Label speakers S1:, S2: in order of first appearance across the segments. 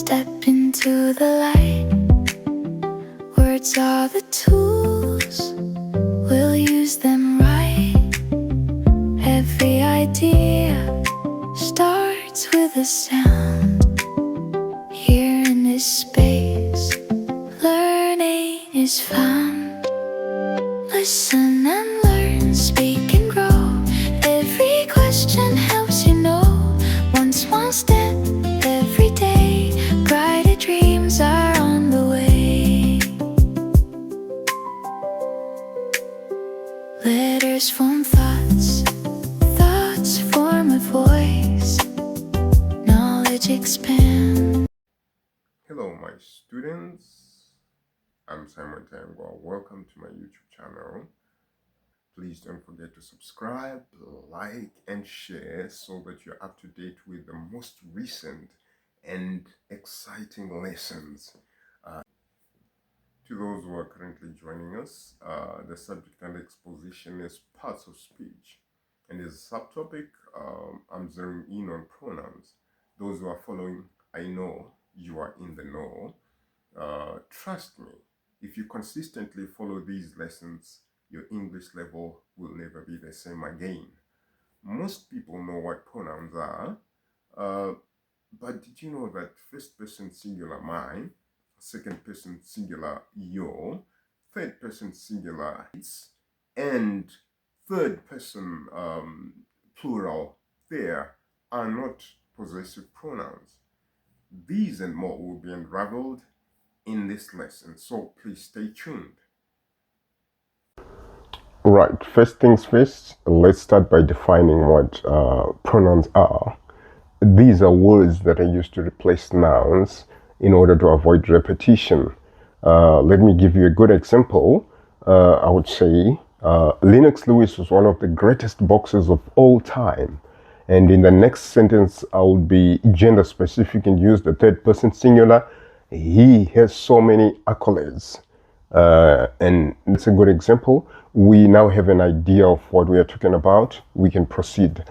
S1: Step into the light. Words are the tools, we'll use them right. Every idea starts with a sound. Here in this space, learning is found. Listen and learn, speak and grow. Every question helps you know. One small step every day, brighter dreams are on the way. Letters form thoughts, thoughts form a voice, knowledge expands.
S2: Hello my students, I'm Simon Tangwa. Welcome to my YouTube channel. Please don't forget to subscribe, like and share so that you're up to date with the most recent and exciting lessons. To those who are currently joining us, the subject and exposition is parts of speech, and as a subtopic, I'm zeroing in on pronouns. Those who are following, I know you are in the know. Trust me, if you consistently follow these lessons, your English level will never be the same again. Most people know what pronouns are, but did you know that first person singular mine, second person singular your, third person singular its, and third person plural there are not possessive pronouns? These and more will be unraveled in this lesson, so please stay tuned. Right, first things first, let's start by defining what pronouns are. These are words that are used to replace nouns in order to avoid repetition. Let me give you a good example. I would say Lennox Lewis was one of the greatest boxers of all time. And in the next sentence, I will be gender specific and use the third person singular. He has so many accolades. And that's a good example. We now have an idea of what we are talking about. We can proceed.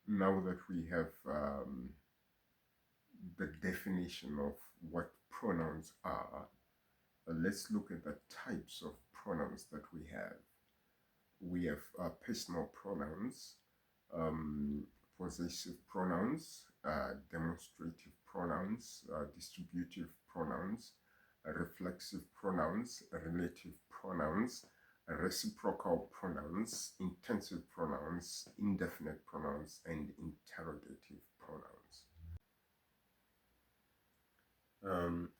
S2: Now that we have the definition of what pronouns are, let's look at the types of pronouns that we have. We have personal pronouns, possessive pronouns, demonstrative pronouns, distributive pronouns, reflexive pronouns, relative pronouns, reciprocal pronouns, intensive pronouns, indefinite pronouns, and interrogative pronouns.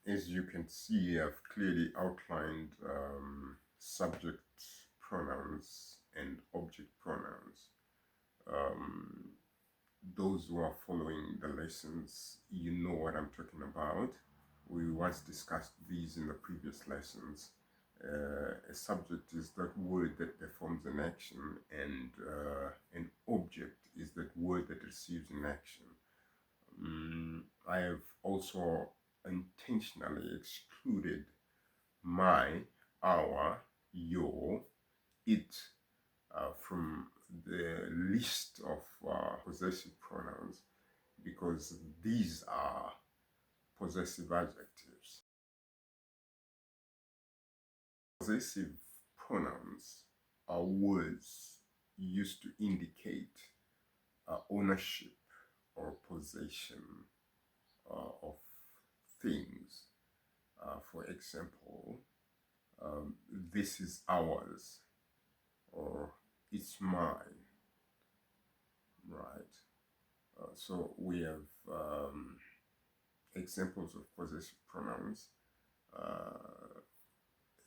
S2: As you can see, I've clearly outlined subject pronouns and object pronouns. Those who are following the lessons, you know what I'm talking about. We once discussed these in the previous lessons. A subject is that word that performs an action, and an object is that word that receives an action. I have also intentionally excluded my, our, your, it from the list of possessive pronouns because these are possessive adjectives. Possessive pronouns are words used to indicate ownership or possession of things. For example, this is ours, or it's mine, right? So we have examples of possessive pronouns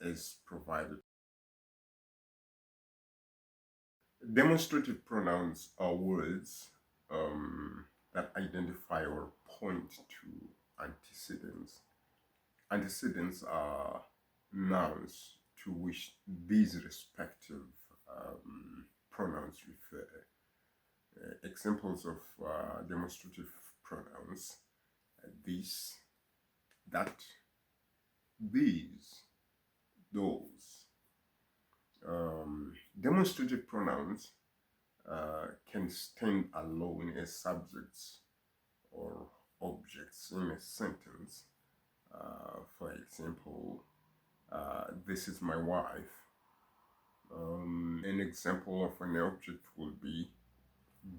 S2: as provided. Demonstrative pronouns are words that identify or point to antecedents. Antecedents are nouns to which these respective pronouns refer. Examples of demonstrative pronouns: this, that, these, those. Demonstrative pronouns can stand alone as subjects or objects in a sentence. For example, this is my wife. An example of an object will be,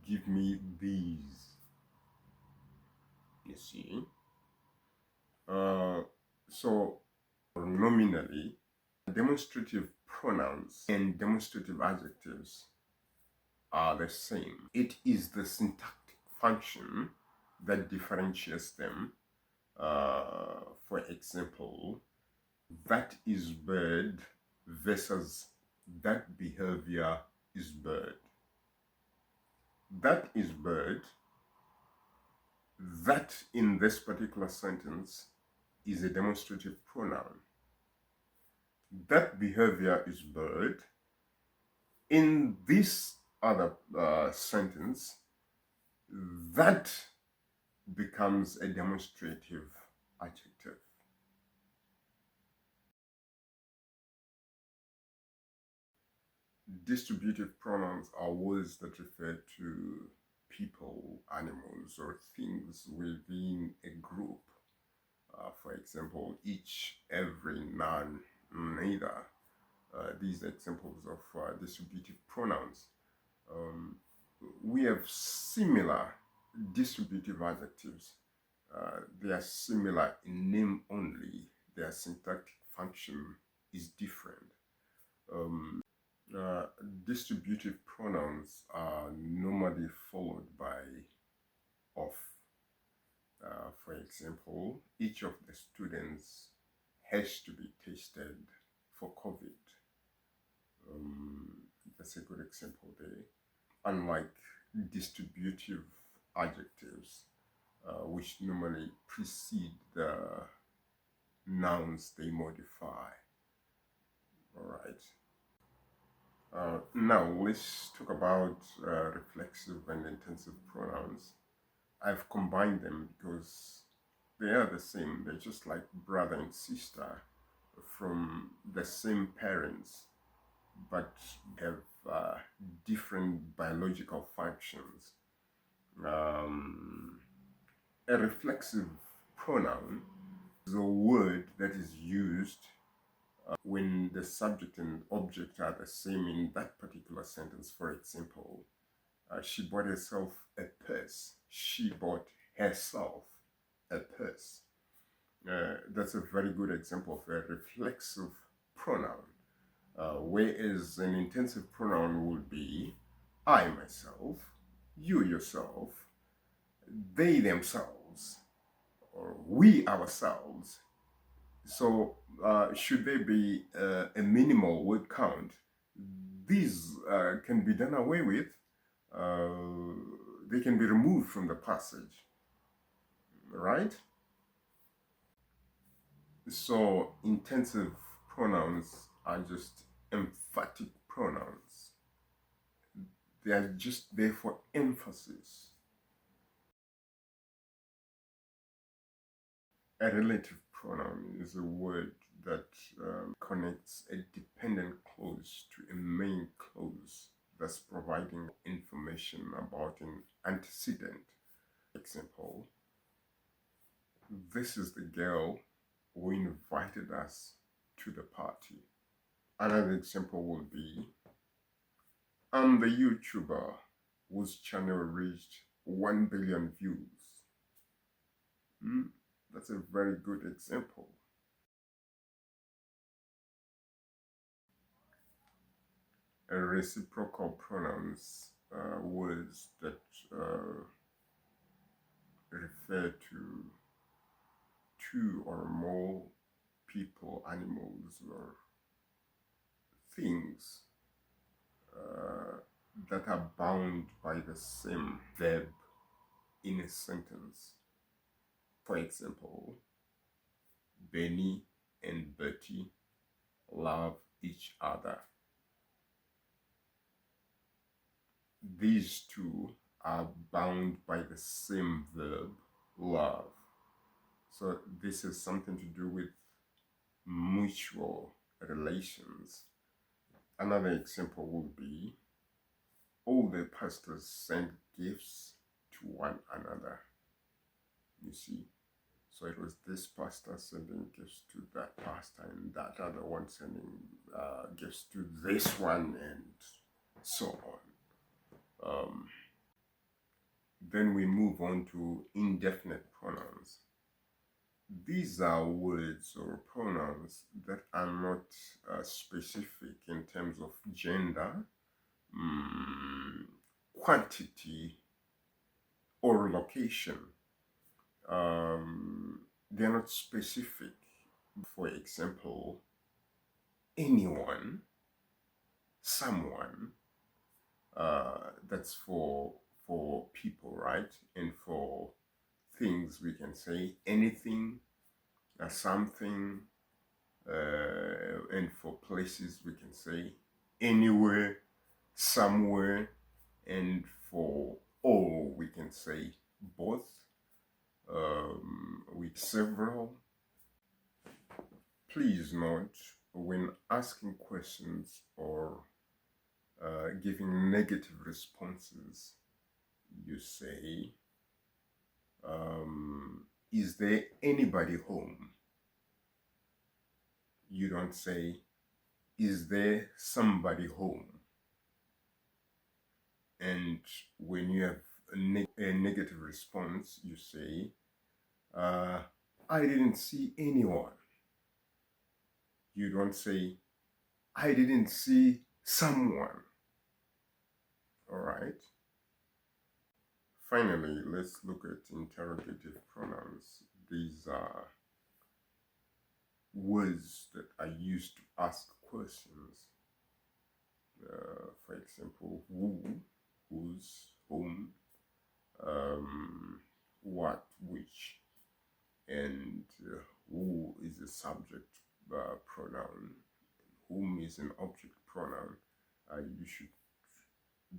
S2: give me these. You see? So nominally, demonstrative pronouns and demonstrative adjectives are the same. It is the syntactic function that differentiates them. For example, that is bird versus that behavior is bird. That is bird. That in this particular sentence is a demonstrative pronoun. That behavior is bird. In this other sentence, that becomes a demonstrative adjective. Distributive pronouns are words that refer to people, animals, or things within a group. For example, each, every, none, neither. These are examples of distributive pronouns. We have similar distributive adjectives. They are similar in name only. Their syntactic function is different. Distributive pronouns are normally followed by of. For example, each of the students has to be tested for COVID. That's a good example there. Unlike distributive adjectives, which normally precede the nouns they modify. All right. Now let's talk about reflexive and intensive pronouns. I've combined them because they are the same. They're just like brother and sister from the same parents, but have different biological functions. A reflexive pronoun is a word that is used when the subject and object are the same in that particular sentence. For example, she bought herself a purse. She bought herself a purse. That's a very good example of a reflexive pronoun. Whereas an intensive pronoun would be I myself, you yourself, they themselves, or we ourselves. So should there be a minimal word count, these can be done away with. They can be removed from the passage, right? So intensive pronouns are just emphatic pronouns. They are just there for emphasis. A relative pronoun is a word that connects a dependent clause to a main clause, thus providing information about an antecedent. Example, this is the girl who invited us to the party. Another example would be, I'm the YouTuber whose channel reached 1 billion views. That's a very good example. A reciprocal pronouns words that refer to two or more people, animals, or things that are bound by the same verb in a sentence. For example, Benny and Bertie love each other. These two are bound by the same verb, love. So this has something to do with mutual relations. Another example would be, all the pastors send gifts to one another. You see? So it was this pastor sending gifts to that pastor, and that other one sending gifts to this one, and so on. Then we move on to indefinite pronouns. These are words or pronouns that are not specific in terms of gender, quantity, or location. They're not specific. For example, anyone, someone, that's for people, right? And for things, we can say anything, something, and for places, we can say anywhere, somewhere, and for all, we can say both, with several. Please note, when asking questions or giving negative responses, you say, is there anybody home? You don't say, is there somebody home? And when you have a negative response, you say, I didn't see anyone. You don't say, I didn't see someone. All right? Finally, let's look at interrogative pronouns. These are words that are used to ask questions. For example, who, whose, whom, what, which, and who is a subject pronoun, whom is an object pronoun. You should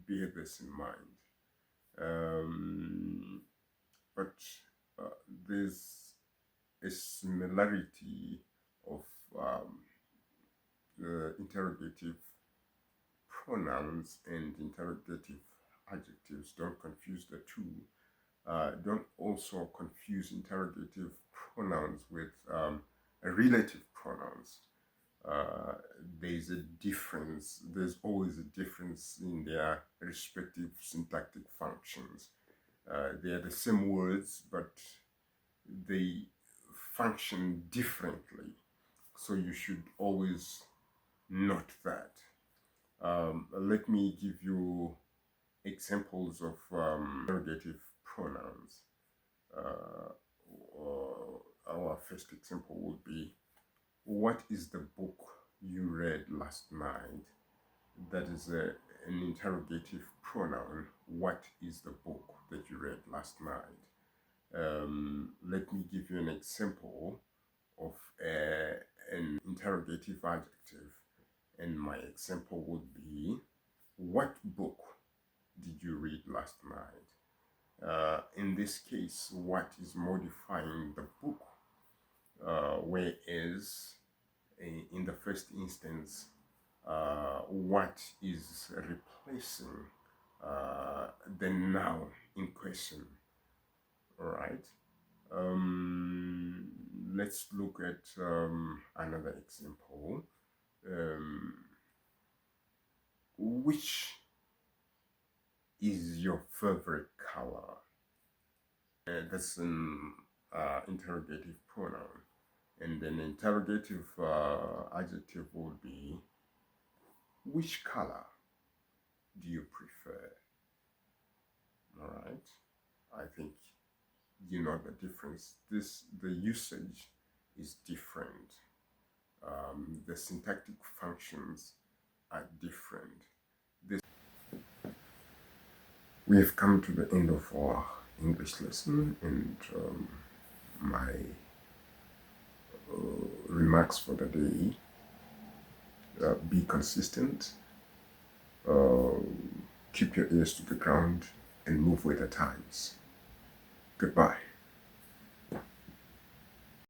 S2: bear this in mind. But there's a similarity of interrogative pronouns and interrogative adjectives. Don't confuse the two. Don't also confuse interrogative pronouns with relative pronouns. There's a difference. There's always a difference in their respective syntactic functions. They are the same words, but they function differently. So you should always note that. Let me give you examples of interrogative pronouns. Our first example would be, what is the book you read last night? That is an interrogative pronoun. What is the book that you read last night? Let me give you an example of an interrogative adjective. And my example would be, what book did you read last night? In this case, what is modifying the book, whereas in the first instance, what is replacing the noun in question. All right. Let's look at another example. Which is your favorite color? That's an interrogative pronoun. And then interrogative adjective would be, which color do you prefer? All right. I think you know the difference. The usage is different. The syntactic functions are different. We have come to the end of our English lesson, and my remarks for the day. Be consistent, keep your ears to the ground, and move with the times. Goodbye.